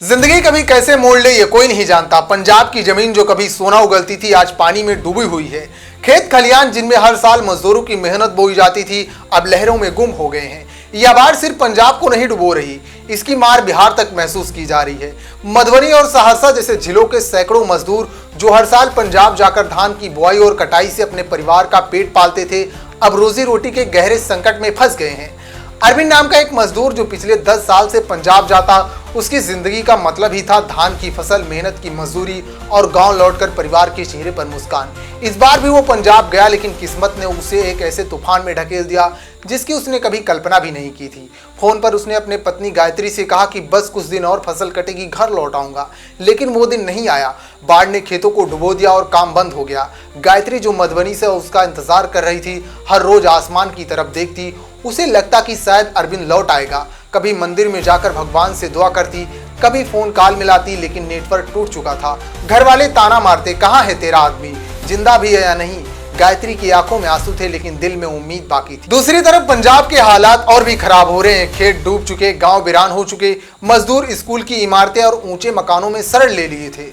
जिंदगी कभी कैसे मोड़ ले ये कोई नहीं जानता। पंजाब की जमीन जो कभी सोना उगलती थी आज पानी में डूबी हुई है। खेत खलियान जिनमें हर साल मजदूरों की मेहनत बोई जाती थी अब लहरों में गुम हो गए हैं। यह बाढ़ सिर्फ पंजाब को नहीं डुबो रही, इसकी मार बिहार तक महसूस की जा रही है। मधुबनी और सहरसा जैसे जिलों के सैकड़ों मजदूर जो हर साल पंजाब जाकर धान की बुआई और कटाई से अपने परिवार का पेट पालते थे, अब रोजी रोटी के गहरे संकट में फंस गए हैं। अरविंद नाम का एक मजदूर जो पिछले 10 साल से पंजाब जाता, उसकी जिंदगी का मतलब ही था धान की फसल, मेहनत की मजदूरी और गांव लौटकर परिवार के चेहरे पर मुस्कान। इस बार भी वो पंजाब गया, लेकिन किस्मत ने उसे एक ऐसे तूफान में ढकेल दिया जिसकी उसने कभी कल्पना भी नहीं की थी। फोन पर उसने अपने पत्नी गायत्री से कहा कि बस कुछ दिन और फसल कटेगी, घर लौट आऊंगा, लेकिन वो दिन नहीं आया। बाढ़ ने खेतों को डुबो दिया और काम बंद हो गया। गायत्री जो मधुबनी से उसका इंतजार कर रही थी, हर रोज आसमान की तरफ देखती, उसे लगता कि शायद अरविंद लौट आएगा। कभी मंदिर में जाकर भगवान से दुआ करती, कभी फोन कॉल मिलाती, लेकिन नेटवर्क टूट चुका था। घर वाले ताना मारते, कहाँ है तेरा आदमी, जिंदा भी है या नहीं। गायत्री की आंखों में आंसू थे, लेकिन दिल में उम्मीद बाकी थी। दूसरी तरफ पंजाब के हालात और भी खराब हो रहे हैं। खेत डूब चुके, गांव वीरान हो चुके, मजदूर स्कूल की इमारतें और ऊंचे मकानों में शरण ले लिए थे।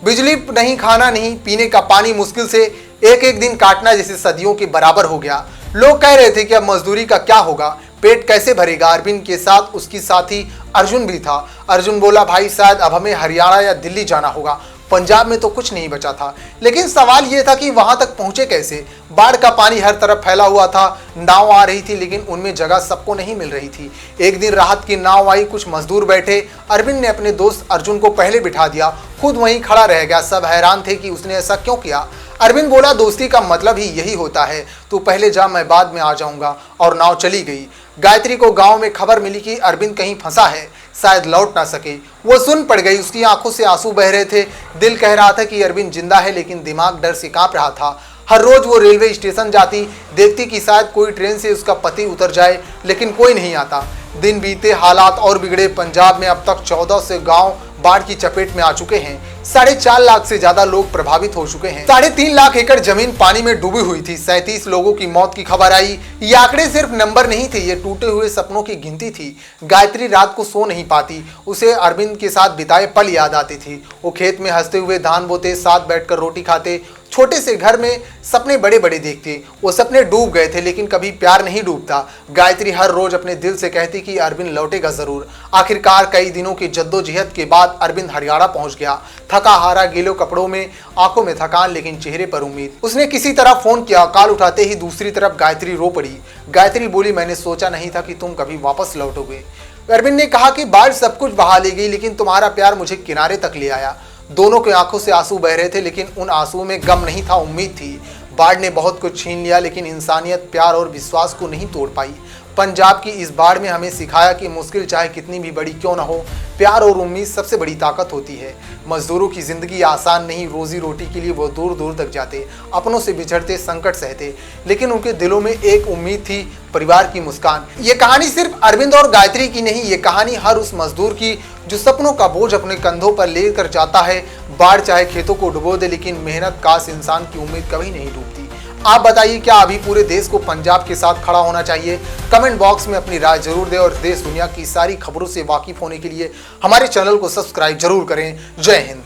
बिजली नहीं, खाना नहीं, पीने का पानी मुश्किल से एक एक दिन काटना जैसे सदियों के बराबर हो गया। लोग कह रहे थे कि अब मजदूरी का क्या होगा, पेट कैसे भरेगा। अरविंद के साथ उसकी साथी अर्जुन भी था। अर्जुन बोला, भाई शायद अब हमें हरियाणा या दिल्ली जाना होगा, पंजाब में तो कुछ नहीं बचा था। लेकिन सवाल यह था कि वहां तक पहुंचे कैसे। बाढ़ का पानी हर तरफ फैला हुआ था, नाव आ रही थी, लेकिन उनमें जगह सबको नहीं मिल रही थी। एक दिन राहत की नाव आई, कुछ मजदूर बैठे। अरविंद ने अपने दोस्त अर्जुन को पहले बिठा दिया, खुद वहीं खड़ा रह गया। सब हैरान थे कि उसने ऐसा क्यों किया। अरविंद बोला, दोस्ती का मतलब ही यही होता है, तू पहले जा, मैं बाद में आ जाऊंगा। और नाव चली गई। गायत्री को गांव में खबर मिली कि अरविंद कहीं फंसा है, शायद लौट ना सके। वो सुन पड़ गई, उसकी आंखों से आंसू बह रहे थे। दिल कह रहा था कि अरविंद जिंदा है, लेकिन दिमाग डर से कांप रहा था। हर रोज वो रेलवे स्टेशन जाती, देखती कि शायद कोई ट्रेन से उसका पति उतर जाए, लेकिन कोई नहीं आता। दिन बीते, हालात और बिगड़े। पंजाब में अब तक 14 से गांव बाढ़ की चपेट में आ चुके हैं। 4.5 लाख से ज्यादा लोग प्रभावित हो चुके हैं। 3.5 लाख एकड़ जमीन पानी में डूबी हुई थी। 37 लोगों की मौत की खबर आई। ये आंकड़े सिर्फ नंबर नहीं थे, ये टूटे हुए सपनों की गिनती थी। गायत्री रात को सो नहीं पाती, उसे अरविंद के साथ बिताए पल याद आती थी। वो खेत में हंसते हुए धान बोते, साथ बैठकर रोटी खाते, छोटे से घर में सपने बड़े बड़े देखते। वो सपने डूब गए थे, लेकिन कभी प्यार नहीं डूबता। गायत्री हर रोज अपने दिल से कहती कि अरविंद लौटेगा जरूर। आखिरकार कई दिनों की जद्दोजहद के बाद अरविंद हरियाणा पहुंच गया। थका हारा, गीले कपड़ों में, आंखों में थकान, लेकिन चेहरे पर उम्मीद। उसने किसी तरह फोन किया। कॉल उठाते ही दूसरी तरफ गायत्री रो पड़ी। गायत्री बोली, मैंने सोचा नहीं था कि तुम कभी वापस लौटोगे। अरविंद ने कहा कि बाढ़ सब कुछ बहा ले गई, लेकिन तुम्हारा प्यार मुझे किनारे तक ले आया। दोनों की आंखों से आंसू बह रहे थे, लेकिन उन आंसुओं में गम नहीं था, उम्मीद थी। बाढ़ ने बहुत कुछ छीन लिया, लेकिन इंसानियत, प्यार और विश्वास को नहीं तोड़ पाई। पंजाब की इस बाढ़ में हमें सिखाया कि मुश्किल चाहे कितनी भी बड़ी क्यों ना हो, प्यार और उम्मीद सबसे बड़ी ताकत होती है। मजदूरों की जिंदगी आसान नहीं, रोजी रोटी के लिए वो दूर दूर तक जाते, अपनों से बिछड़ते, संकट सहते, लेकिन उनके दिलों में एक उम्मीद थी, परिवार की मुस्कान। ये कहानी सिर्फ अरविंद और गायत्री की नहीं, ये कहानी हर उस मजदूर की जो सपनों का बोझ अपने कंधों पर लेकर जाता है। बाढ़ चाहे खेतों को डुबो दे, लेकिन मेहनत काश इंसान की उम्मीद कभी नहीं डूबती। आप बताइए, क्या अभी पूरे देश को पंजाब के साथ खड़ा होना चाहिए? कमेंट बॉक्स में अपनी राय जरूर दें और देश दुनिया की सारी खबरों से वाकिफ होने के लिए हमारे चैनल को सब्सक्राइब जरूर करें। जय हिंद।